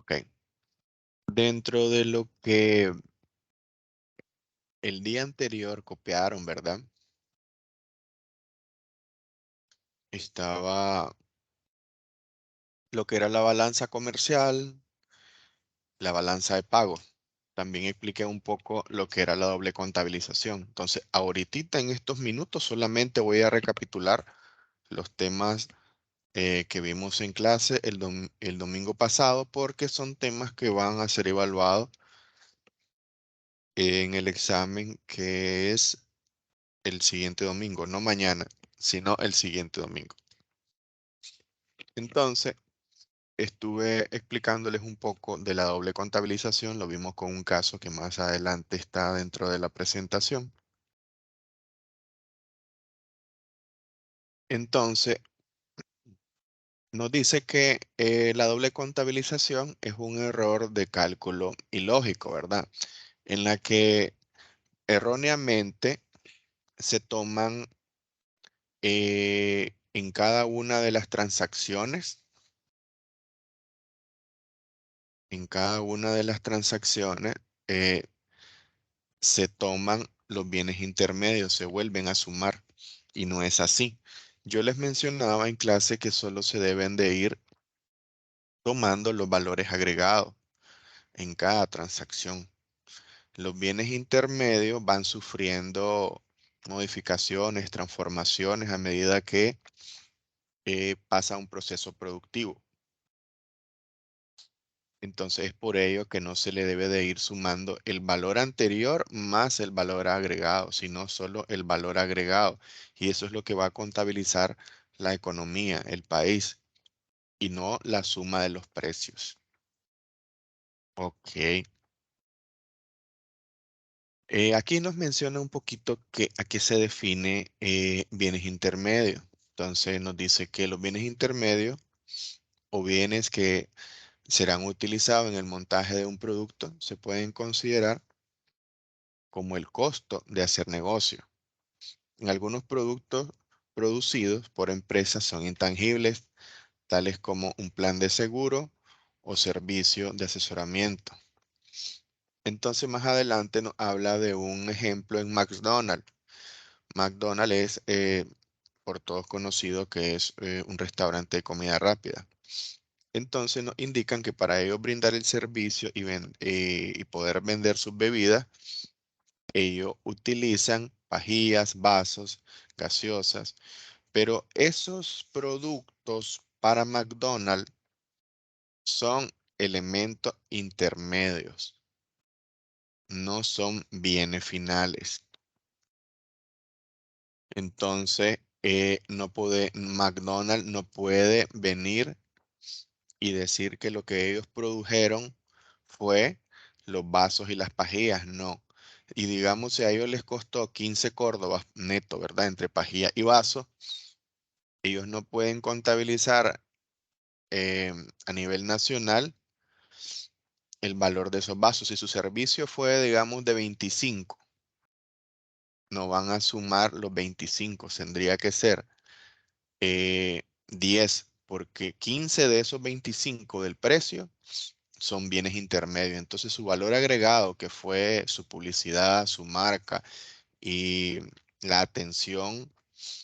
Ok. Dentro de lo que el día anterior copiaron, ¿verdad? Estaba lo que era la balanza comercial, la balanza de pago. También expliqué un poco lo que era la doble contabilización. Entonces, ahorita en estos minutos solamente voy a recapitular los temas que vimos en clase el domingo pasado, porque son temas que van a ser evaluados en el examen que es el siguiente domingo, no mañana, sino el siguiente domingo. Entonces, estuve explicándoles un poco de la doble contabilización, lo vimos con un caso que más adelante está dentro de la presentación. Entonces, nos dice que la doble contabilización es un error de cálculo ilógico, ¿verdad? En la que erróneamente se toman en cada una de las transacciones, eh, se toman los bienes intermedios, se vuelven a sumar, y no es así. Yo les mencionaba en clase que solo se deben de ir tomando los valores agregados en cada transacción. Los bienes intermedios van sufriendo modificaciones, transformaciones a medida que pasa un proceso productivo. Entonces es por ello que no se le debe de ir sumando el valor anterior más el valor agregado, sino solo el valor agregado. Y eso es lo que va a contabilizar la economía, el país, y no la suma de los precios. Ok. Aquí nos menciona un poquito a qué se define bienes intermedios. Entonces nos dice que los bienes intermedios o bienes que serán utilizados en el montaje de un producto se pueden considerar como el costo de hacer negocio. En algunos productos producidos por empresas son intangibles, tales como un plan de seguro o servicio de asesoramiento. Entonces más adelante nos habla de un ejemplo en McDonald's. McDonald's es por todos conocido que es un restaurante de comida rápida. Entonces nos indican que para ellos brindar el servicio y poder vender sus bebidas, ellos utilizan pajillas, vasos, gaseosas, pero esos productos para McDonald's son elementos intermedios, no son bienes finales. Entonces, McDonald's no puede venir y decir que lo que ellos produjeron fue los vasos y las pajillas, no. Y digamos, si a ellos les costó 15 córdobas neto, ¿verdad? Entre pajilla y vaso, ellos no pueden contabilizar a nivel nacional el valor de esos vasos. Si su servicio fue, digamos, de 25, no van a sumar los 25, tendría que ser 10, porque 15 de esos 25 del precio son bienes intermedios. Entonces su valor agregado, que fue su publicidad, su marca y la atención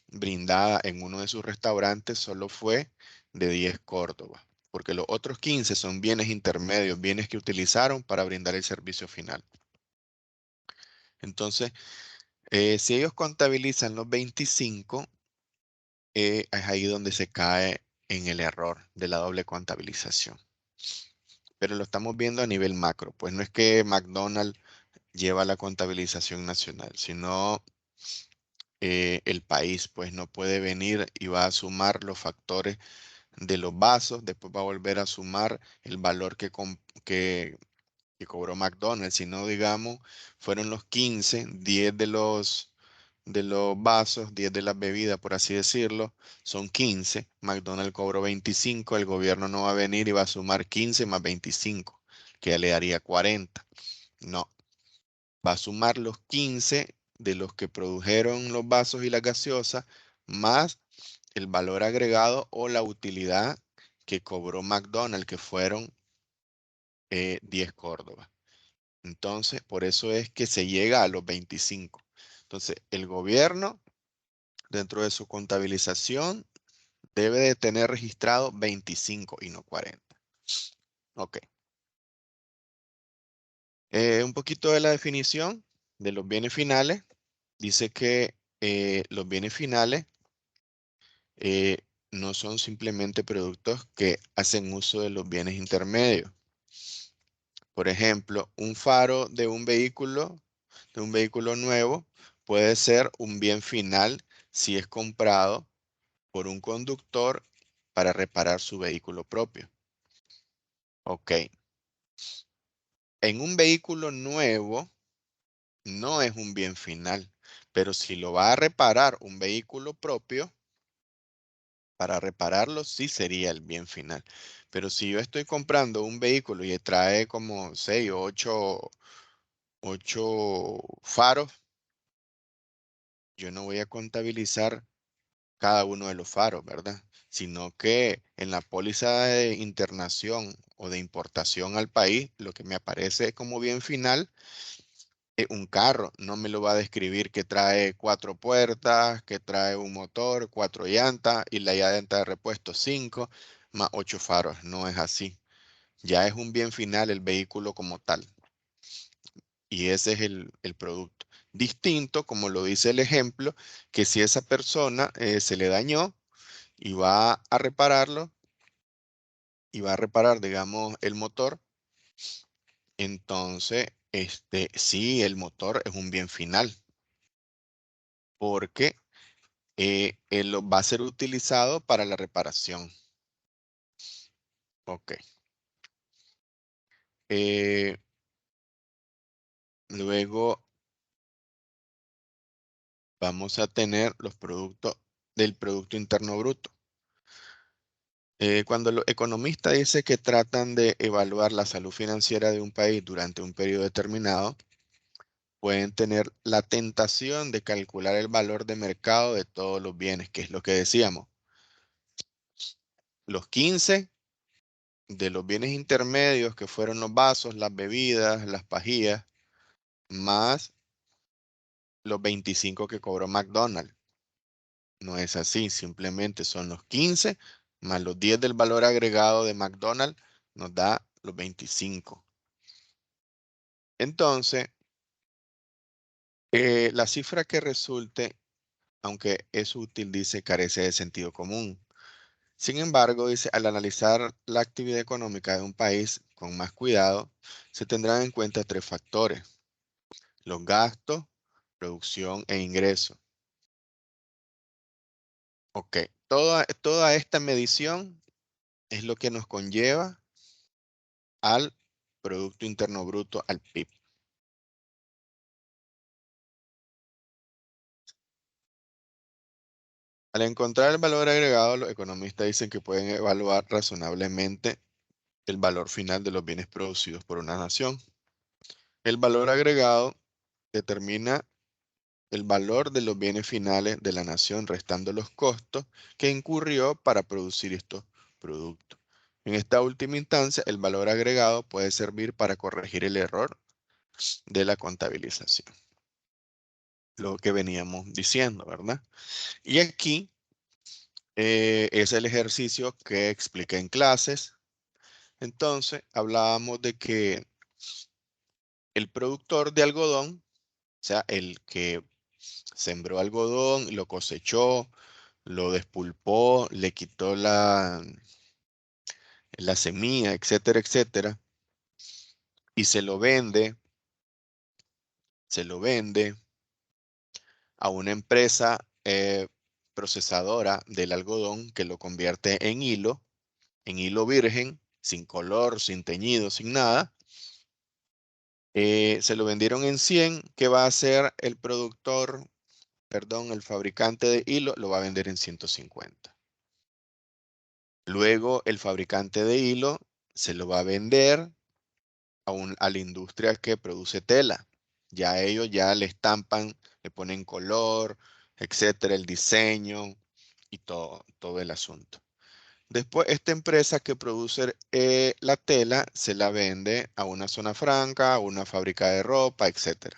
brindada en uno de sus restaurantes, solo fue de 10 córdobas, porque los otros 15 son bienes intermedios, bienes que utilizaron para brindar el servicio final. Entonces, si ellos contabilizan los 25, es ahí donde se cae en el error de la doble contabilización. Pero lo estamos viendo a nivel macro, pues no es que McDonald's lleva la contabilización nacional, sino el país, pues no puede venir y va a sumar los factores de los vasos, después va a volver a sumar el valor que cobró McDonald's, si no, digamos, fueron los 15, 10 de los vasos, 10 de las bebidas, por así decirlo, son 15, McDonald's cobró 25, el gobierno no va a venir y va a sumar 15 más 25, que ya le daría 40. No, va a sumar los 15 de los que produjeron los vasos y la gaseosa, más el valor agregado o la utilidad que cobró McDonald's, que fueron 10 Córdoba. Entonces, por eso es que se llega a los 25. Entonces, el gobierno, dentro de su contabilización, debe de tener registrado 25 y no 40. Ok. Un poquito de la definición de los bienes finales. Dice que los bienes finales eh, no son simplemente productos que hacen uso de los bienes intermedios. Por ejemplo, un faro de un vehículo nuevo, puede ser un bien final si es comprado por un conductor para reparar su vehículo propio. Ok. En un vehículo nuevo no es un bien final, pero si lo va a reparar un vehículo propio, para repararlo sí sería el bien final. Pero si yo estoy comprando un vehículo y trae como 6 o 8 faros, yo no voy a contabilizar cada uno de los faros, ¿verdad? Sino que en la póliza de internación o de importación al país, lo que me aparece como bien final es un carro. No me lo va a describir que trae 4 puertas, que trae un motor, 4 llantas y la llanta de repuesto 5 más 8 faros. No es así. Ya es un bien final el vehículo como tal. Y ese es el producto. Distinto, como lo dice el ejemplo, que si esa persona se le dañó y va a repararlo, y va a reparar, digamos, el motor, entonces, sí, el motor es un bien final, porque él va a ser utilizado para la reparación. Ok. Eh, Luego vamos a tener los productos del Producto Interno Bruto. Cuando los economistas dicen que tratan de evaluar la salud financiera de un país durante un periodo determinado, pueden tener la tentación de calcular el valor de mercado de todos los bienes, que es lo que decíamos. Los 15 de los bienes intermedios, que fueron los vasos, las bebidas, las pajillas, más los 25 que cobró McDonald's. No es así, simplemente son los 15 más los 10 del valor agregado de McDonald's, nos da los 25. Entonces, la cifra que resulte, aunque es útil, dice, carece de sentido común. Sin embargo, dice, al analizar la actividad económica de un país con más cuidado, se tendrán en cuenta 3 factores: los gastos, producción e ingresos. Ok, toda esta medición es lo que nos conlleva al Producto Interno Bruto, al PIB. Al encontrar el valor agregado, los economistas dicen que pueden evaluar razonablemente el valor final de los bienes producidos por una nación. El valor agregado determina el valor de los bienes finales de la nación, restando los costos que incurrió para producir estos productos. En esta última instancia, el valor agregado puede servir para corregir el error de la contabilización. Lo que veníamos diciendo, ¿verdad? Y aquí es el ejercicio que expliqué en clases. Entonces, hablábamos de que el productor de algodón, o sea, el que sembró algodón, lo cosechó, lo despulpó, le quitó la semilla, etcétera, etcétera, y se lo vende a una empresa procesadora del algodón que lo convierte en hilo virgen, sin color, sin teñido, sin nada. Se lo vendieron en 100. ¿Qué va a hacer el productor, perdón, el fabricante de hilo? Lo va a vender en 150. Luego el fabricante de hilo se lo va a vender a la industria que produce tela. Ya ellos ya le estampan, le ponen color, etcétera, el diseño y todo el asunto. Después, esta empresa que produce la tela se la vende a una zona franca, a una fábrica de ropa, etc.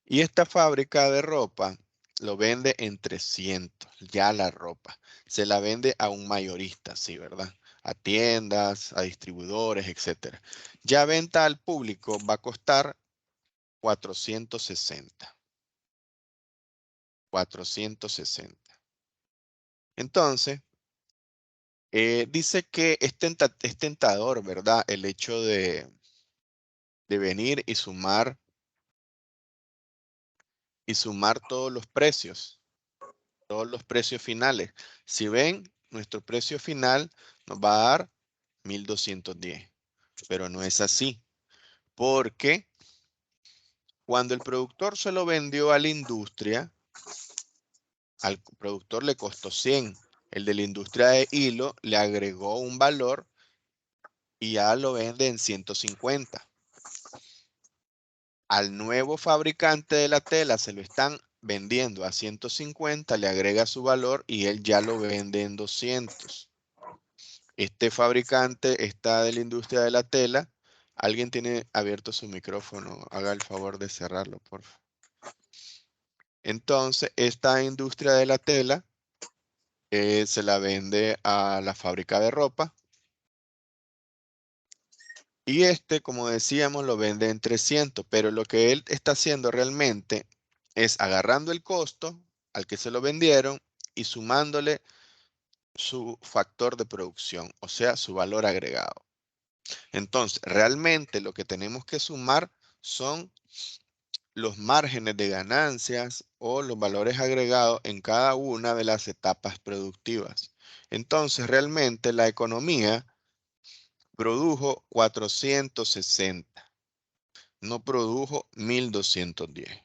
Y esta fábrica de ropa lo vende en 300, ya la ropa. Se la vende a un mayorista, sí, ¿verdad? A tiendas, a distribuidores, etc. Ya venta al público va a costar 460. 460. Entonces, dice que es tentador, ¿verdad? El hecho de venir y sumar todos los precios finales. Si ven, nuestro precio final nos va a dar 1210, pero no es así, porque cuando el productor se lo vendió a la industria, al productor le costó 100. El de la industria de hilo le agregó un valor y ya lo vende en 150. Al nuevo fabricante de la tela se lo están vendiendo a 150, le agrega su valor y él ya lo vende en 200. Este fabricante está de la industria de la tela. Alguien tiene abierto su micrófono. Haga el favor de cerrarlo, por favor. Entonces, esta industria de la tela se la vende a la fábrica de ropa. Y este, como decíamos, lo vende en 300. Pero lo que él está haciendo realmente es agarrando el costo al que se lo vendieron y sumándole su factor de producción, o sea, su valor agregado. Entonces, realmente lo que tenemos que sumar son los márgenes de ganancias o los valores agregados en cada una de las etapas productivas. Entonces, realmente la economía produjo 460, no produjo 1210.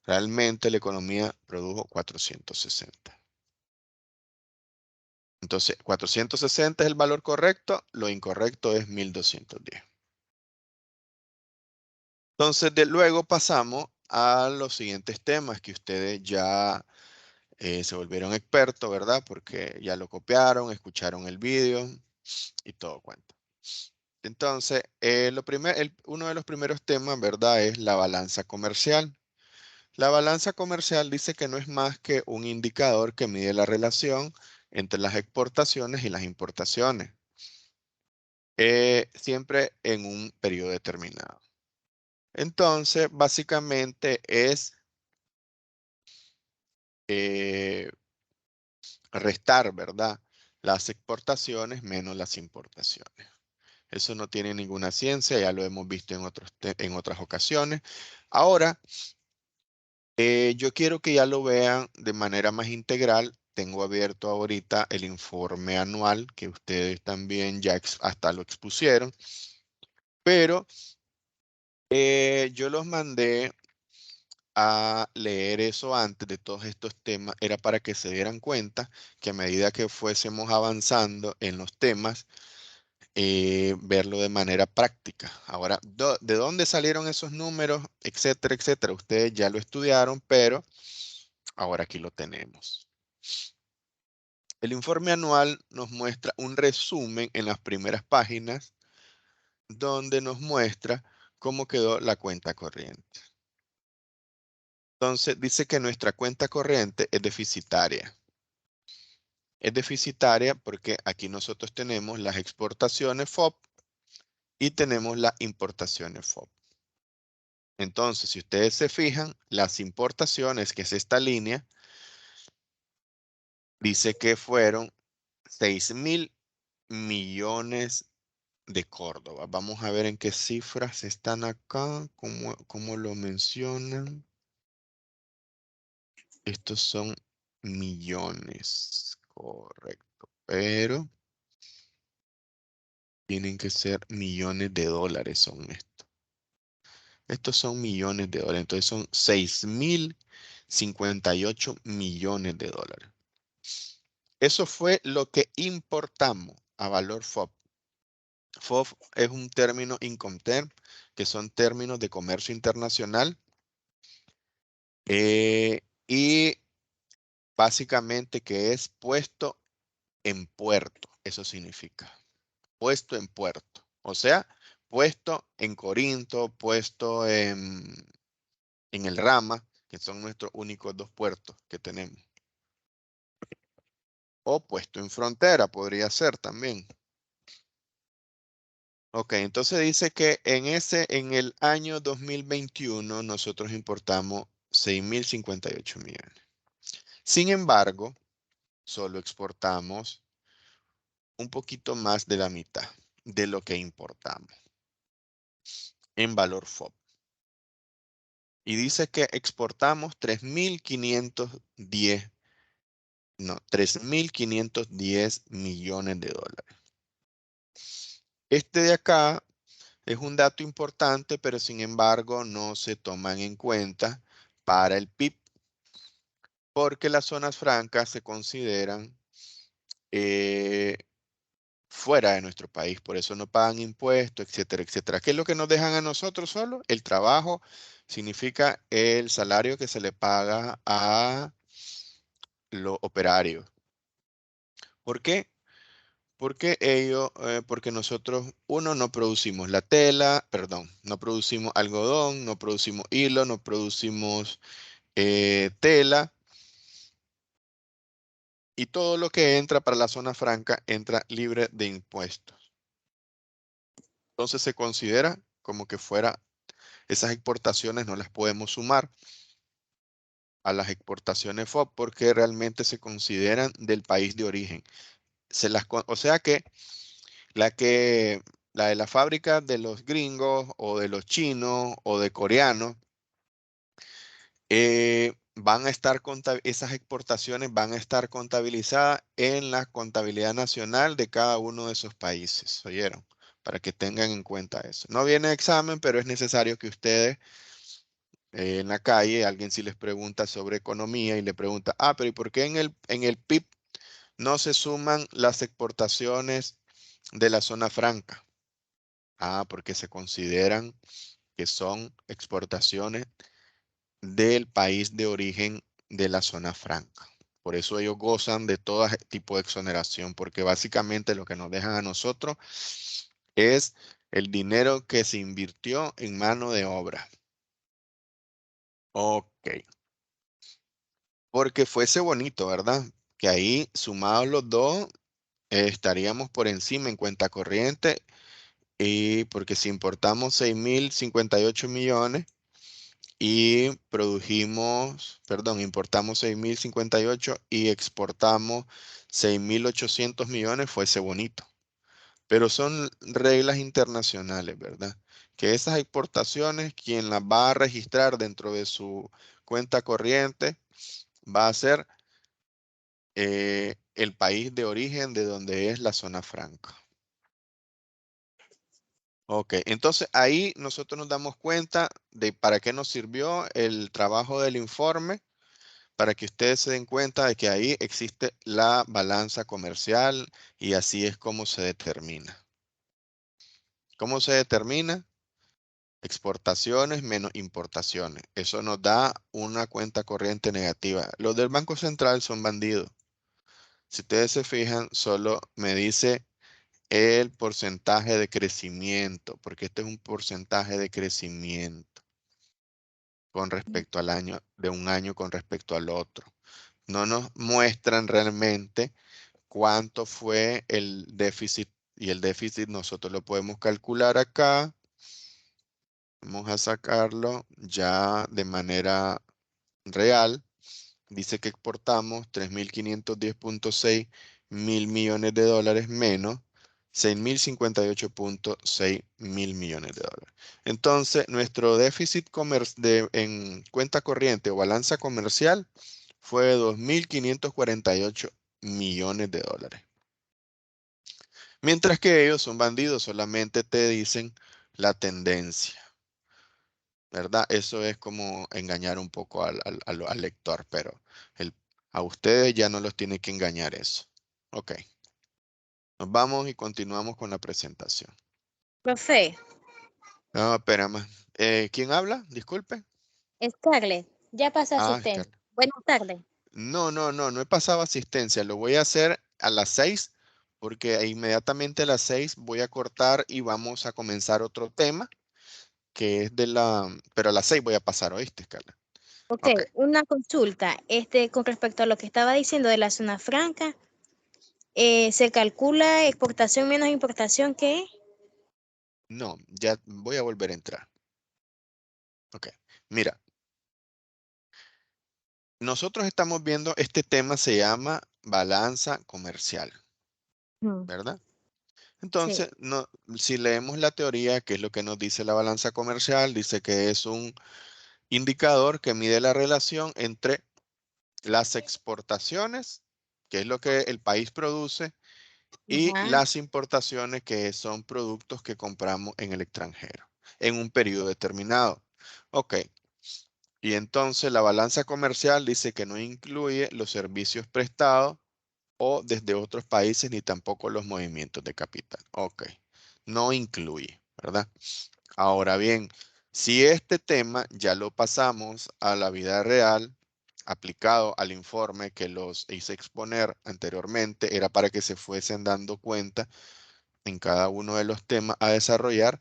Realmente la economía produjo 460. Entonces, 460 es el valor correcto, lo incorrecto es 1210. Entonces, luego pasamos a los siguientes temas que ustedes ya se volvieron expertos, ¿verdad? Porque ya lo copiaron, escucharon el vídeo y todo cuento. Entonces, uno de los primeros temas, ¿verdad? Es la balanza comercial. La balanza comercial dice que no es más que un indicador que mide la relación entre las exportaciones y las importaciones, siempre en un periodo determinado. Entonces, básicamente es eh, restar, ¿verdad? Las exportaciones menos las importaciones. Eso no tiene ninguna ciencia, ya lo hemos visto en otras ocasiones. Ahora, yo quiero que ya lo vean de manera más integral. Tengo abierto ahorita el informe anual que ustedes también ya hasta lo expusieron, pero yo los mandé a leer eso antes de todos estos temas. Era para que se dieran cuenta que a medida que fuésemos avanzando en los temas, verlo de manera práctica. Ahora, ¿de dónde salieron esos números? Etcétera, etcétera. Ustedes ya lo estudiaron, pero ahora aquí lo tenemos. El informe anual nos muestra un resumen en las primeras páginas donde nos muestra cómo quedó la cuenta corriente. Entonces, dice que nuestra cuenta corriente es deficitaria. Es deficitaria porque aquí nosotros tenemos las exportaciones FOB y tenemos las importaciones FOB. Entonces, si ustedes se fijan, las importaciones, que es esta línea, dice que fueron 6.000 millones de Córdoba. Vamos a ver en qué cifras están acá, cómo lo mencionan. Estos son millones, correcto, pero tienen que ser millones de dólares son estos. Estos son millones de dólares, entonces son 6.058 millones de dólares. Eso fue lo que importamos a valor FOB. FOB es un término Incoterm, que son términos de comercio internacional. Y básicamente que es puesto en puerto. Eso significa. Puesto en puerto. O sea, puesto en Corinto, puesto en el Rama, que son nuestros únicos 2 puertos que tenemos. O puesto en frontera, podría ser también. Ok, entonces dice que en el año 2021 nosotros importamos 6.058 millones. Sin embargo, solo exportamos un poquito más de la mitad de lo que importamos en valor FOB. Y dice que exportamos 3.510 millones de dólares. Este de acá es un dato importante, pero sin embargo no se toman en cuenta para el PIB, porque las zonas francas se consideran fuera de nuestro país, por eso no pagan impuestos, etcétera, etcétera. ¿Qué es lo que nos dejan a nosotros solo? El trabajo significa el salario que se le paga a los operarios. ¿Por qué? Porque nosotros, uno, no producimos la tela, perdón, no producimos algodón, no producimos hilo, no producimos tela, y todo lo que entra para la zona franca entra libre de impuestos. Entonces se considera como que fuera, esas exportaciones no las podemos sumar a las exportaciones FOB porque realmente se consideran del país de origen. O sea que la que la de la fábrica de los gringos o de los chinos o de coreanos van a estar esas exportaciones van a estar contabilizadas en la contabilidad nacional de cada uno de esos países, ¿oyeron? Para que tengan en cuenta eso. No viene examen, pero es necesario que ustedes en la calle, alguien si les pregunta sobre economía y le pregunta, pero ¿y por qué en el PIB no se suman las exportaciones de la zona franca? Porque se consideran que son exportaciones del país de origen de la zona franca. Por eso ellos gozan de todo tipo de exoneración, porque básicamente lo que nos dejan a nosotros es el dinero que se invirtió en mano de obra. Ok. Porque fuese bonito, ¿verdad? Que ahí sumados los dos estaríamos por encima en cuenta corriente, y porque si importamos 6.058 millones y importamos 6.058 y exportamos 6.800 millones, fuese bonito. Pero son reglas internacionales, ¿verdad? Que esas exportaciones, quien las va a registrar dentro de su cuenta corriente va a ser el país de origen de donde es la zona franca. Ok, entonces ahí nosotros nos damos cuenta de para qué nos sirvió el trabajo del informe, para que ustedes se den cuenta de que ahí existe la balanza comercial y así es como se determina. ¿Cómo se determina? Exportaciones menos importaciones. Eso nos da una cuenta corriente negativa. Los del Banco Central son bandidos. Si ustedes se fijan, solo me dice el porcentaje de crecimiento, porque este es un porcentaje de crecimiento con respecto al año, de un año con respecto al otro. No nos muestran realmente cuánto fue el déficit, y el déficit nosotros lo podemos calcular acá. Vamos a sacarlo ya de manera real. Dice que exportamos 3.510.6 mil millones de dólares menos 6.058.6 mil millones de dólares. Entonces, nuestro déficit en cuenta corriente o balanza comercial fue de 2.548 millones de dólares. Mientras que ellos son bandidos, solamente te dicen la tendencia, ¿verdad? Eso es como engañar un poco al lector, pero a ustedes ya no los tiene que engañar eso. Ok, nos vamos y continuamos con la presentación. Profe, No, espérame. ¿Quién habla? Disculpe. Scarlett, ya pasó Scarlett. asistencia. Buenas tardes. No he pasado asistencia. Lo voy a hacer a las 6, porque inmediatamente a las 6 voy a cortar y vamos a comenzar otro tema que es pero a las 6 voy a pasar, ¿oíste, Carla? Ok, Ok. una consulta. Con respecto a lo que estaba diciendo de la zona franca, ¿se calcula exportación menos importación qué? No, ya voy a volver a entrar. Ok. Mira, nosotros estamos viendo, este tema se llama balanza comercial, Mm, ¿verdad? sí. Entonces, no, si leemos la teoría, ¿qué es lo que nos dice la balanza comercial? Dice que es un indicador que mide la relación entre las exportaciones, que es lo que el país produce, y Ajá. las importaciones, que son productos que compramos en el extranjero, en un periodo determinado. Ok, y entonces la balanza comercial dice que no incluye los servicios prestados o desde otros países, ni tampoco los movimientos de capital. Ok, no incluye, ¿verdad? Ahora bien, si este tema ya lo pasamos a la vida real, aplicado al informe que los hice exponer anteriormente, era para que se fuesen dando cuenta en cada uno de los temas a desarrollar,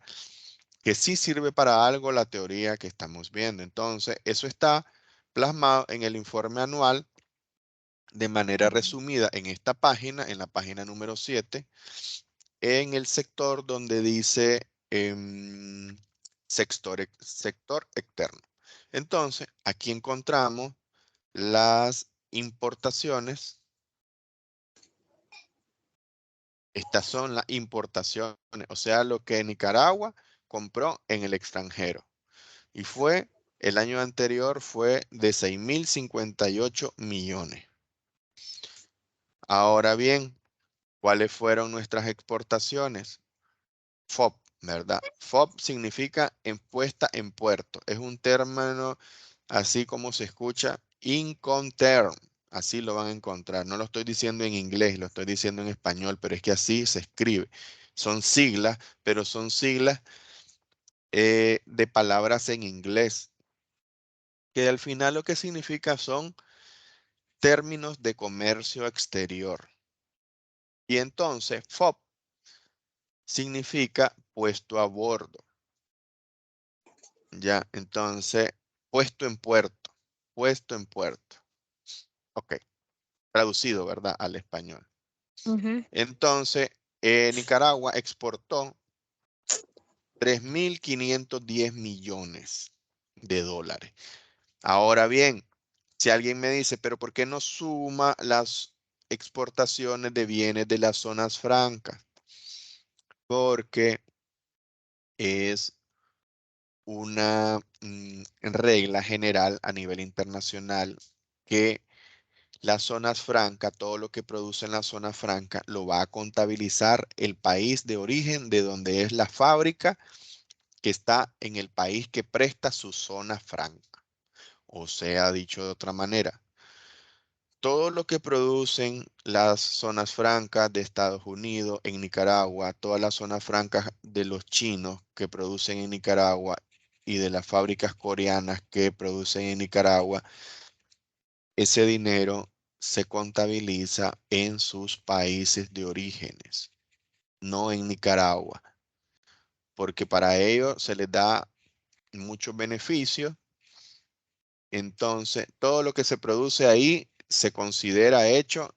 que sí sirve para algo la teoría que estamos viendo. Entonces, eso está plasmado en el informe anual de manera resumida en esta página, en la página número 7, en el sector donde dice sector externo. Entonces, aquí encontramos las importaciones. Estas son las importaciones, o sea, lo que Nicaragua compró en el extranjero. Y el año anterior fue de 6.058 millones. Ahora bien, ¿cuáles fueron nuestras exportaciones? FOB, ¿verdad? FOB significa en puesta en puerto. Es un término así como se escucha, Incoterm. Así lo van a encontrar. No lo estoy diciendo en inglés, lo estoy diciendo en español, pero es que así se escribe. Son siglas, pero son siglas de palabras en inglés, que al final lo que significa son términos de comercio exterior. Y entonces, FOB significa puesto a bordo. Ya, entonces, puesto en puerto, puesto en puerto. Ok, traducido, ¿verdad? Al español. Ujú. Entonces, Nicaragua exportó 3.510 millones de dólares. Ahora bien, si alguien me dice, pero ¿por qué no suma las exportaciones de bienes de las zonas francas? Porque es una regla general a nivel internacional que las zonas francas, todo lo que produce en la zona franca, lo va a contabilizar el país de origen de donde es la fábrica que está en el país que presta su zona franca. O sea, dicho de otra manera, todo lo que producen las zonas francas de Estados Unidos en Nicaragua, todas las zonas francas de los chinos que producen en Nicaragua y de las fábricas coreanas que producen en Nicaragua, ese dinero se contabiliza en sus países de orígenes, no en Nicaragua, porque para ellos se les da muchos beneficios. Entonces, todo lo que se produce ahí se considera hecho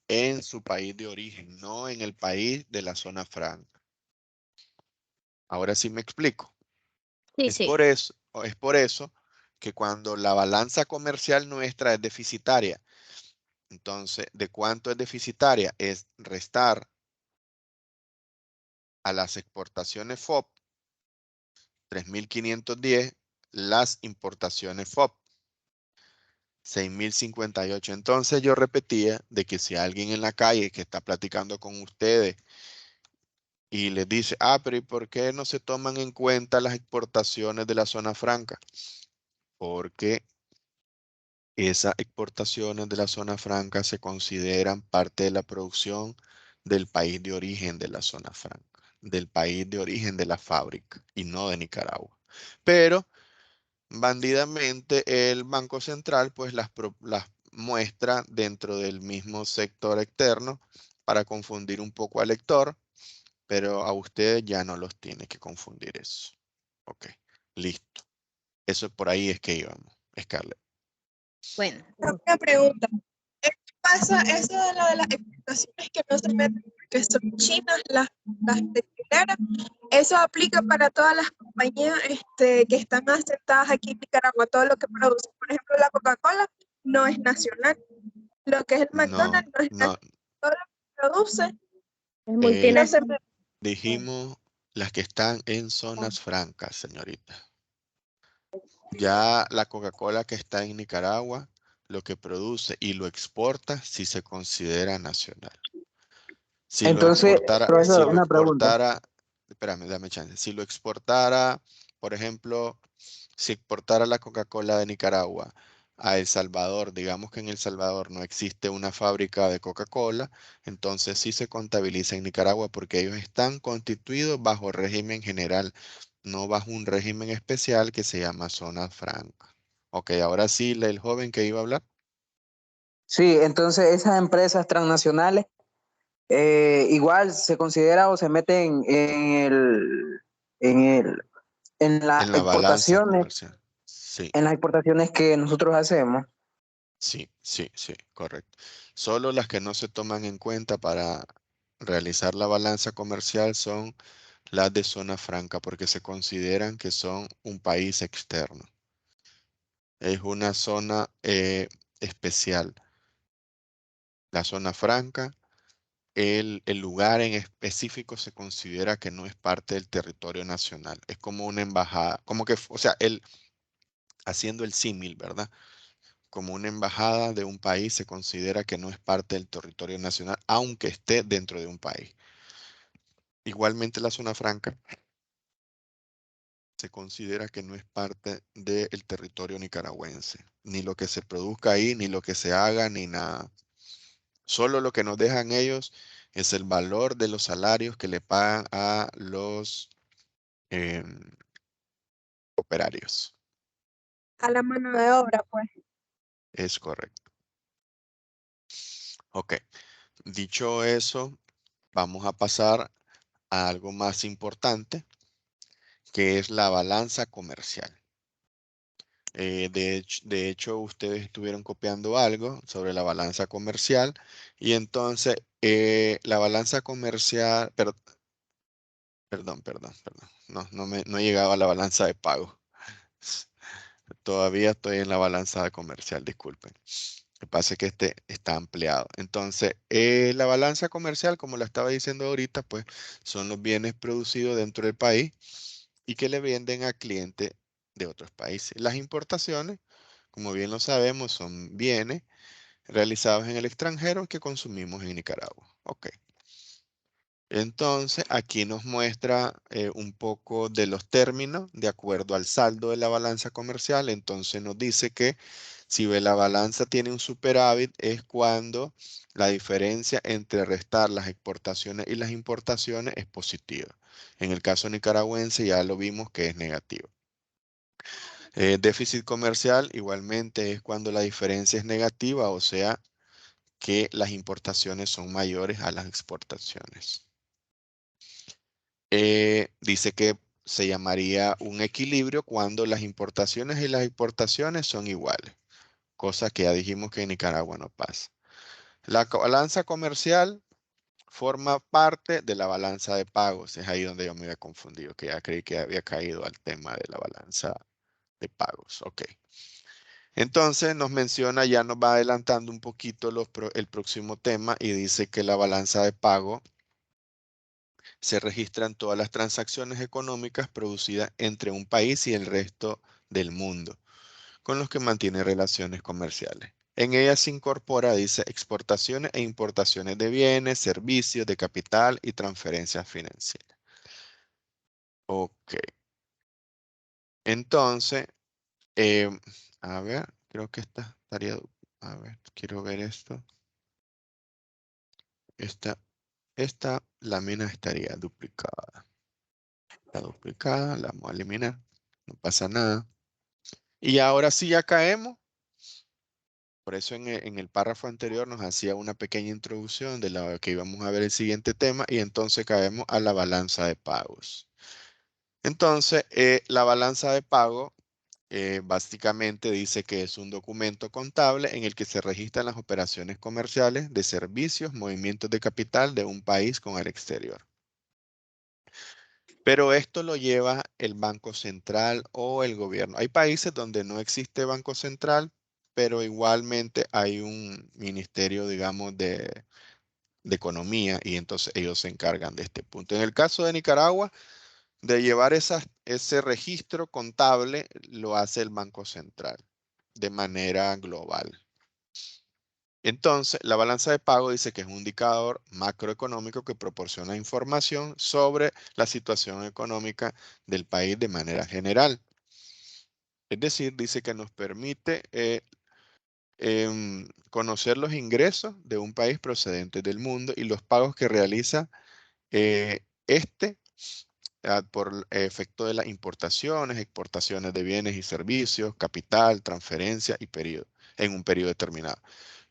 en su país de origen, no en el país de la zona franca. Ahora sí me explico. Sí, Es sí. por eso, es por eso que cuando la balanza comercial nuestra es deficitaria, entonces, ¿de cuánto es deficitaria? Es restar a las exportaciones FOB 3.510, las importaciones FOB 6.058. Entonces yo repetía de que si alguien en la calle que está platicando con ustedes y les dice, pero ¿y por qué no se toman en cuenta las exportaciones de la zona franca? Porque esas exportaciones de la zona franca se consideran parte de la producción del país de origen de la zona franca, del país de origen de la fábrica y no de Nicaragua. Pero bandidamente el Banco Central pues las muestra dentro del mismo sector externo para confundir un poco al lector, pero a ustedes ya no los tiene que confundir eso. Ok, listo. Eso por ahí es que íbamos, Scarlett. Bueno, Una pregunta. ¿Qué pasa eso de lo de las exportaciones que no se meten porque son chinas las textileras? Eso aplica para todas las compañías que están asentadas aquí en Nicaragua. Todo lo que producen, por ejemplo, la Coca-Cola no es nacional. Lo que es el No, McDonald's no es no. nacional. Todo lo que produce es eh, no se multinacional. mete. dijimos las que están en zonas francas, señorita. Ya la Coca-Cola que está en Nicaragua, lo que produce y lo exporta, sí se considera nacional. Si lo Entonces, exportara, profesor, una pregunta. espérame, dame chance. Si lo exportara, por ejemplo, si exportara la Coca-Cola de Nicaragua a El Salvador, digamos que en El Salvador no existe una fábrica de Coca-Cola, entonces sí se contabiliza en Nicaragua porque ellos están constituidos bajo régimen general, no bajo un régimen especial que se llama zona franca. Ok, ahora sí, el joven que iba a hablar. Sí, entonces esas empresas transnacionales igual se considera o se meten en el, en las En la balanza exportaciones, comercial. Sí. en las exportaciones que nosotros hacemos. Sí, sí, sí, correcto. Solo las que no se toman en cuenta para realizar la balanza comercial son las de zona franca, porque se consideran que son un país externo. Es una zona especial. La zona franca, el lugar en específico se considera que no es parte del territorio nacional. Es como una embajada, como que, o sea, haciendo el símil, ¿verdad? Como una embajada de un país se considera que no es parte del territorio nacional, aunque esté dentro de un país. Igualmente la zona franca se considera que no es parte del territorio nicaragüense, ni lo que se produzca ahí, ni lo que se haga, ni nada. Solo lo que nos dejan ellos es el valor de los salarios que le pagan a los em, operarios. A la mano de obra, pues. Es correcto. Ok, dicho eso, vamos a pasar a algo más importante, que es la balanza comercial. De hecho, ustedes estuvieron copiando algo sobre la balanza comercial y entonces la balanza comercial, perdón, no he llegado a la balanza de pago. Todavía estoy en la balanza comercial, disculpen. Lo que pasa es que este está ampliado. Entonces, la balanza comercial, como la estaba diciendo ahorita, pues son los bienes producidos dentro del país y que le venden a clientes de otros países. Las importaciones, como bien lo sabemos, son bienes realizados en el extranjero que consumimos en Nicaragua. Ok. Entonces, aquí nos muestra un poco de los términos de acuerdo al saldo de la balanza comercial. Entonces nos dice que si la balanza tiene un superávit es cuando la diferencia entre restar las exportaciones y las importaciones es positiva. En el caso nicaragüense ya lo vimos que es negativo. Déficit comercial igualmente es cuando la diferencia es negativa, o sea que las importaciones son mayores a las exportaciones. Dice que se llamaría un equilibrio cuando las importaciones y las exportaciones son iguales, cosa que ya dijimos que en Nicaragua no pasa. La balanza comercial forma parte de la balanza de pagos. Es ahí donde yo me había confundido, que ya creí que había caído al tema de la balanza de pagos. Ok. Entonces nos menciona, ya nos va adelantando un poquito el próximo tema y dice que la balanza de pago se registran todas las transacciones económicas producidas entre un país y el resto del mundo, con los que mantiene relaciones comerciales. En ella se incorpora, dice, exportaciones e importaciones de bienes, servicios, de capital y transferencias financieras. Ok. Entonces, a ver, creo que esta estaría, a ver, quiero ver esto. Esta lámina estaría duplicada. Está duplicada, la vamos a eliminar. No pasa nada. Y ahora sí ya caemos Por eso en el párrafo anterior nos hacía una pequeña introducción de lo que íbamos a ver el siguiente tema y entonces caemos a la balanza de pagos. Entonces, la balanza de pago básicamente dice que es un documento contable en el que se registran las operaciones comerciales de servicios, movimientos de capital de un país con el exterior. Pero esto lo lleva el Banco Central o el gobierno. Hay países donde no existe Banco Central, pero igualmente hay un ministerio, digamos, de economía y entonces ellos se encargan de este punto. En el caso de Nicaragua, de llevar ese registro contable lo hace el Banco Central de manera global. Entonces, la balanza de pago dice que es un indicador macroeconómico que proporciona información sobre la situación económica del país de manera general. Es decir, dice que nos permite conocer los ingresos de un país procedente del mundo y los pagos que realiza por efecto de las importaciones, exportaciones de bienes y servicios, capital, transferencia y periodo, en un periodo determinado.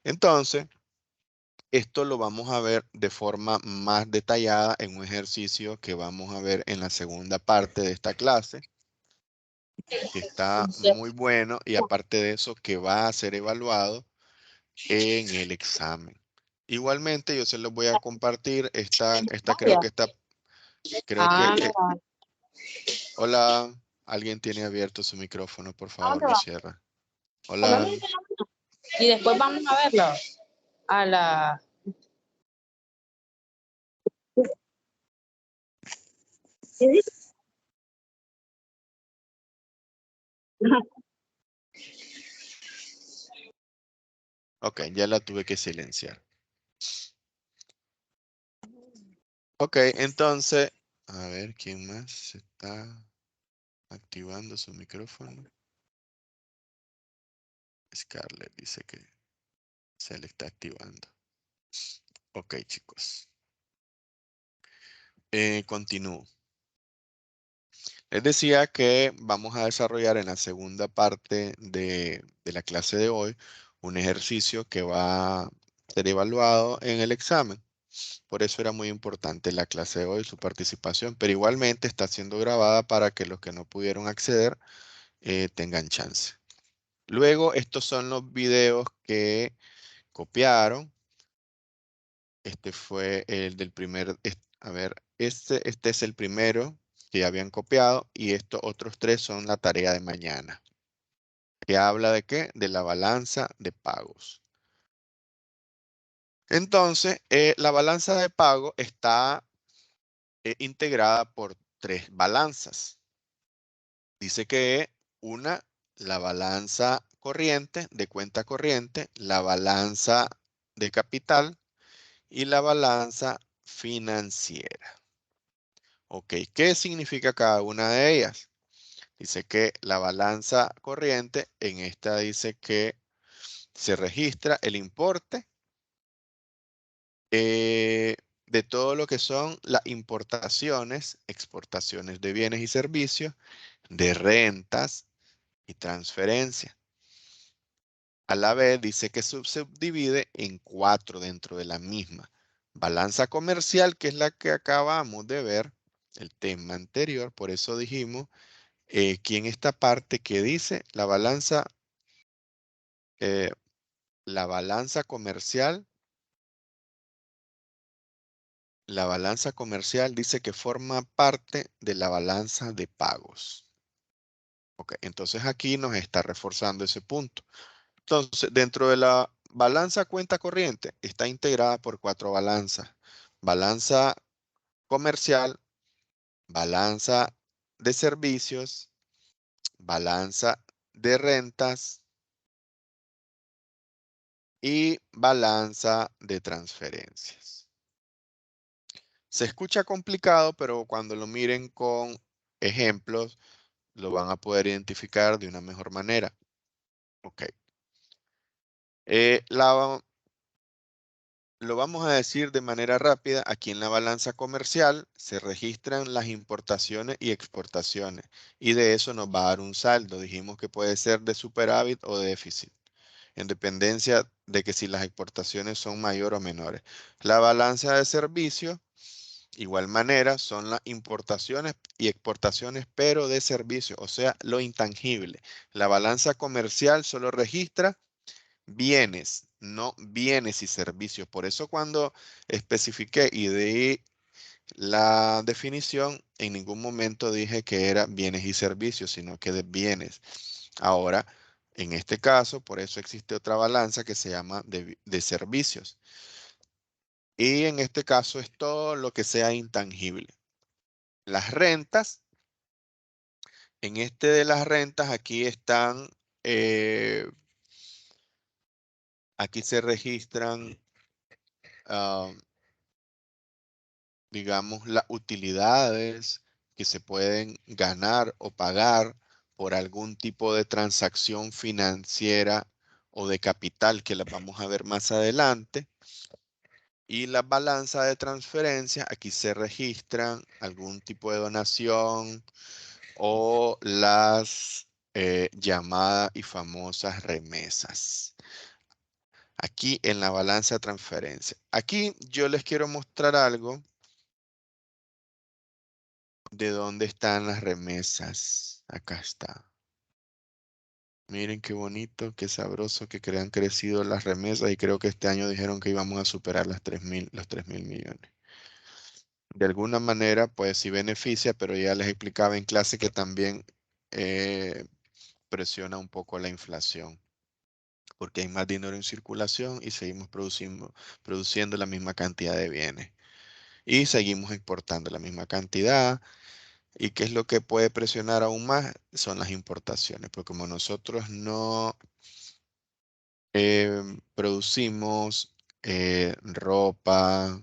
Entonces, esto lo vamos a ver de forma más detallada en un ejercicio que vamos a ver en la segunda parte de esta clase, que está muy bueno y aparte de eso que va a ser evaluado en el examen. Igualmente yo se los voy a compartir, esta creo que está, hola, alguien tiene abierto su micrófono, por favor lo cierra. Hola. Y después vamos a verlo. A la... Ok, ya la tuve que silenciar. Ok, entonces, a ver, ¿quién más está activando su micrófono? Scarlett dice que se le está activando. Ok, chicos. Continúo. Les decía que vamos a desarrollar en la segunda parte de la clase de hoy un ejercicio que va a ser evaluado en el examen. Por eso era muy importante la clase de hoy, su participación, pero igualmente está siendo grabada para que los que no pudieron acceder tengan chance. Luego, estos son los videos que copiaron. Este fue el del primer, a ver, este es el primero que ya habían copiado y estos otros tres son la tarea de mañana. ¿Que habla de qué? De la balanza de pagos. Entonces, la balanza de pago está integrada por tres balanzas. Dice que una, la balanza corriente, de cuenta corriente, la balanza de capital y la balanza financiera. Ok, ¿qué significa cada una de ellas? Dice que la balanza corriente, en esta dice que se registra el importe de todo lo que son las importaciones, exportaciones de bienes y servicios, de rentas y transferencias. A la vez dice que se subdivide en 4 dentro de la misma. Balanza comercial, que es la que acabamos de ver, el tema anterior, por eso dijimos que en esta parte que dice la balanza comercial, la balanza comercial dice que forma parte de la balanza de pagos. Ok, entonces aquí nos está reforzando ese punto. Entonces, dentro de la balanza cuenta corriente está integrada por 4 balanzas. Balanza comercial, balanza de servicios, balanza de rentas y balanza de transferencias. Se escucha complicado, pero cuando lo miren con ejemplos, lo van a poder identificar de una mejor manera. Ok. Lo vamos a decir de manera rápida. Aquí en la balanza comercial se registran las importaciones y exportaciones. Y de eso nos va a dar un saldo. Dijimos que puede ser de superávit o de déficit. en dependencia de que si las exportaciones son mayores o menores. La balanza de servicios, igual manera, son las importaciones y exportaciones, pero de servicios, o sea, lo intangible. La balanza comercial solo registra bienes, no bienes y servicios. Por eso cuando especifiqué y di la definición, en ningún momento dije que era bienes y servicios, sino que de bienes. Ahora, en este caso, por eso existe otra balanza que se llama de servicios. Y en este caso es todo lo que sea intangible. Las rentas, en este de las rentas, aquí están, aquí se registran, digamos, las utilidades que se pueden ganar o pagar por algún tipo de transacción financiera o de capital que las vamos a ver más adelante. Y la balanza de transferencia, aquí se registran algún tipo de donación o las llamadas y famosas remesas. Aquí en la balanza de transferencia. Aquí yo les quiero mostrar algo de dónde están las remesas. Acá está. Miren qué bonito, qué sabroso que han crecido las remesas y creo que este año dijeron que íbamos a superar los 3.000 millones. De alguna manera, pues sí beneficia, pero ya les explicaba en clase que también presiona un poco la inflación, porque hay más dinero en circulación y seguimos produciendo la misma cantidad de bienes. Y seguimos exportando la misma cantidad. ¿Y qué es lo que puede presionar aún más? Son las importaciones, porque como nosotros no producimos ropa,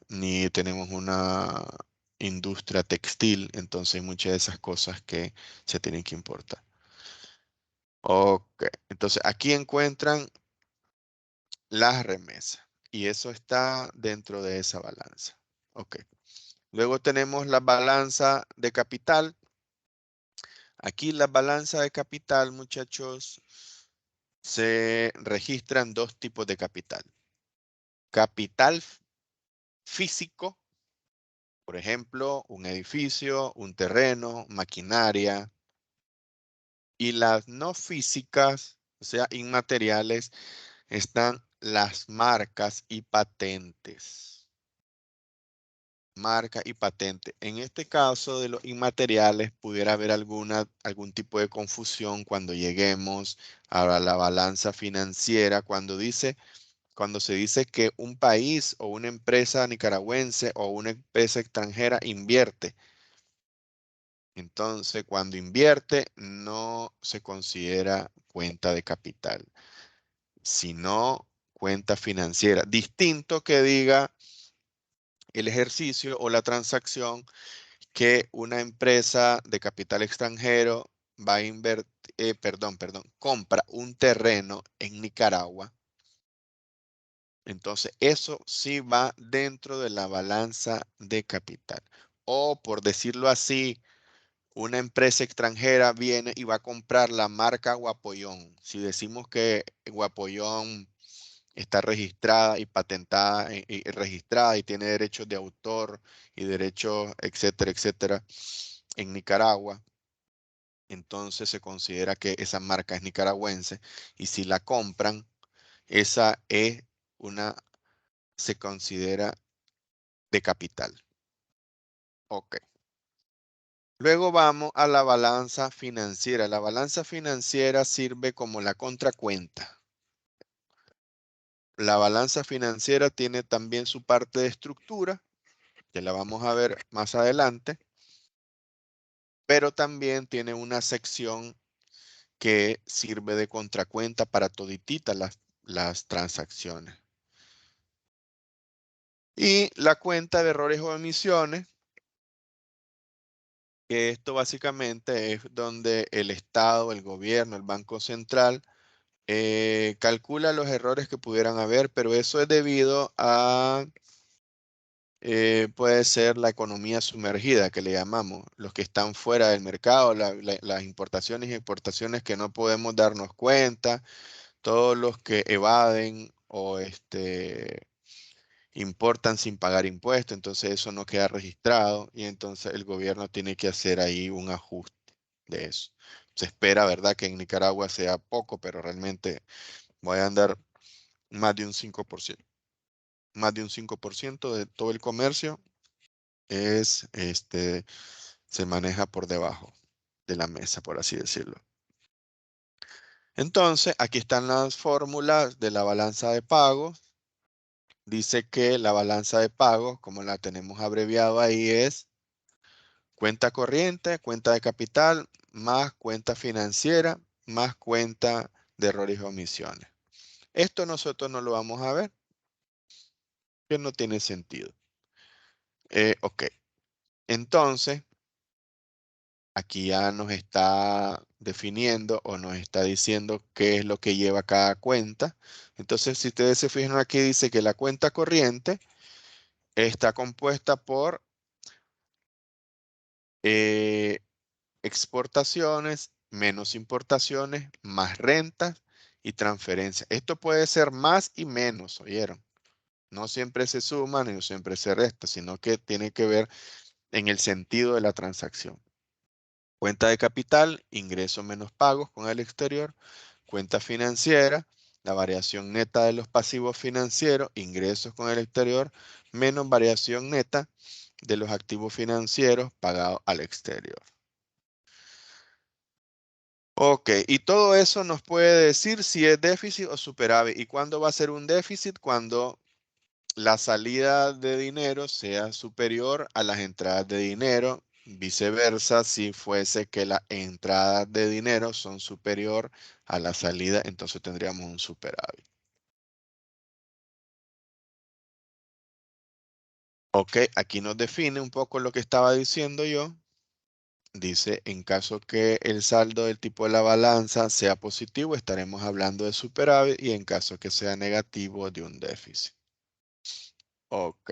ni tenemos una industria textil, entonces hay muchas de esas cosas que se tienen que importar. Ok, entonces aquí encuentran las remesas y eso está dentro de esa balanza. Ok, luego tenemos la balanza de capital. Aquí la balanza de capital, muchachos, se registran dos tipos de capital. Capital físico, por ejemplo, un edificio, un terreno, maquinaria. Y las no físicas, o sea, inmateriales, están las marcas y patentes. Marca y patente. En este caso de los inmateriales pudiera haber algún tipo de confusión cuando lleguemos a la balanza financiera, cuando se dice que un país o una empresa nicaragüense o una empresa extranjera invierte. Entonces, cuando invierte, no se considera cuenta de capital, sino cuenta financiera. Distinto que diga el ejercicio o la transacción que una empresa de capital extranjero va a invertir, compra un terreno en Nicaragua. Entonces, eso sí va dentro de la balanza de capital. O, por decirlo así, una empresa extranjera viene y va a comprar la marca Guapollón. Si decimos que Guapollón está registrada y patentada y registrada y tiene derechos de autor y derechos, etcétera, etcétera, en Nicaragua, entonces se considera que esa marca es nicaragüense y si la compran, esa es se considera de capital. Ok. Luego vamos a la balanza financiera. La balanza financiera sirve como la contracuenta. La balanza financiera tiene también su parte de estructura, que la vamos a ver más adelante, pero también tiene una sección que sirve de contracuenta para todititas las transacciones. Y la cuenta de errores o emisiones, que esto básicamente es donde el Estado, el gobierno, el Banco Central calcula los errores que pudieran haber, pero eso es debido a, puede ser la economía sumergida que le llamamos, los que están fuera del mercado, las importaciones y exportaciones que no podemos darnos cuenta, todos los que evaden o importan sin pagar impuestos, entonces eso no queda registrado y entonces el gobierno tiene que hacer ahí un ajuste de eso. Se espera, ¿verdad?, que en Nicaragua sea poco, pero realmente voy a andar más de un 5%. Más de un 5% de todo el comercio es, se maneja por debajo de la mesa, por así decirlo. Entonces, aquí están las fórmulas de la balanza de pagos. Dice que la balanza de pagos, como la tenemos abreviado ahí, es cuenta corriente, cuenta de capital, más cuenta financiera, más cuenta de errores y omisiones. Esto nosotros no lo vamos a ver, que no tiene sentido. Ok, entonces, aquí ya nos está definiendo o nos está diciendo qué es lo que lleva cada cuenta. Entonces, si ustedes se fijan aquí, dice que la cuenta corriente está compuesta por exportaciones menos importaciones, más rentas y transferencias. Esto puede ser más y menos, ¿oyeron? No siempre se suma ni siempre se resta, sino que tiene que ver en el sentido de la transacción. Cuenta de capital, ingresos menos pagos con el exterior. Cuenta financiera, la variación neta de los pasivos financieros, ingresos con el exterior, menos variación neta de los activos financieros pagados al exterior. Ok, y todo eso nos puede decir si es déficit o superávit. ¿Y cuándo va a ser un déficit? Cuando la salida de dinero sea superior a las entradas de dinero. Viceversa, si fuese que las entradas de dinero son superior a la salida, entonces tendríamos un superávit. Ok, aquí nos define un poco lo que estaba diciendo yo. Dice, en caso que el saldo del tipo de la balanza sea positivo, estaremos hablando de superávit y en caso que sea negativo, de un déficit. Ok.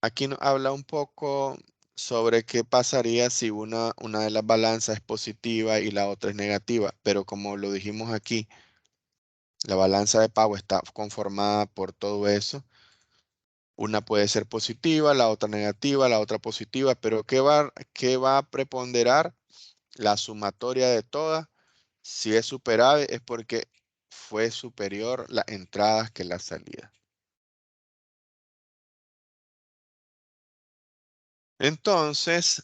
Aquí nos habla un poco sobre qué pasaría si una de las balanzas es positiva y la otra es negativa, pero como lo dijimos aquí, la balanza de pago está conformada por todo eso. Una puede ser positiva, la otra negativa, la otra positiva, pero qué va a preponderar? La sumatoria de todas. Si es superávit es porque fue superior las entradas que las salidas. Entonces,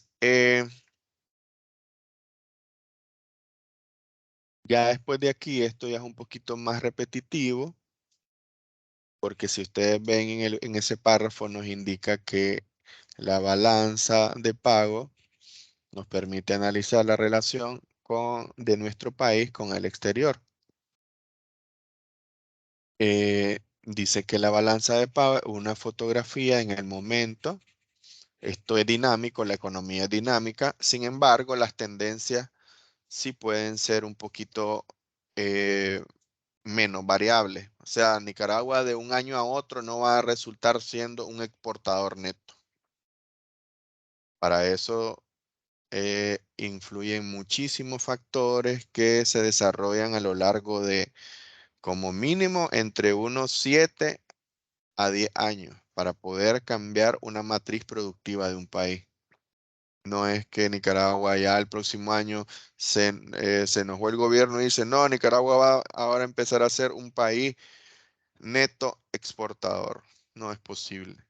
ya después de aquí, esto ya es un poquito más repetitivo, porque si ustedes ven en ese párrafo nos indica que la balanza de pago nos permite analizar la relación de nuestro país con el exterior. Dice que la balanza de pago es una fotografía en el momento. Esto es dinámico, la economía es dinámica. Sin embargo, las tendencias sí pueden ser un poquito menos variables. O sea, Nicaragua de un año a otro no va a resultar siendo un exportador neto. Para eso influyen muchísimos factores que se desarrollan a lo largo de como mínimo entre unos 7 a 10 años para poder cambiar una matriz productiva de un país. No es que Nicaragua ya el próximo año se enojó el gobierno y dice, no, Nicaragua va ahora a empezar a ser un país neto exportador. No es posible,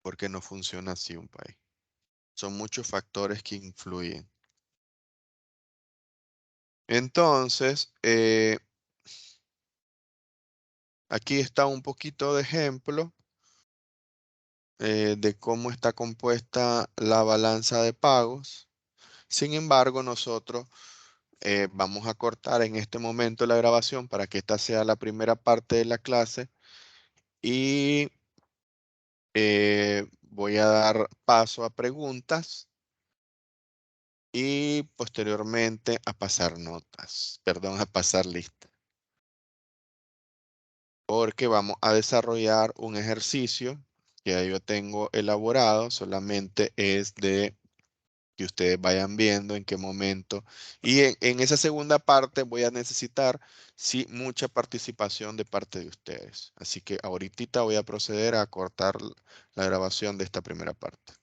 porque no funciona así un país. Son muchos factores que influyen. Entonces, aquí está un poquito de ejemplo de cómo está compuesta la balanza de pagos. Sin embargo, nosotros vamos a cortar en este momento la grabación para que esta sea la primera parte de la clase y voy a dar paso a preguntas y posteriormente a pasar notas, perdón, a pasar lista. Porque vamos a desarrollar un ejercicio que yo tengo elaborado, solamente es de que ustedes vayan viendo en qué momento. Y en esa segunda parte voy a necesitar, sí, mucha participación de parte de ustedes. Así que ahorita voy a proceder a cortar la grabación de esta primera parte.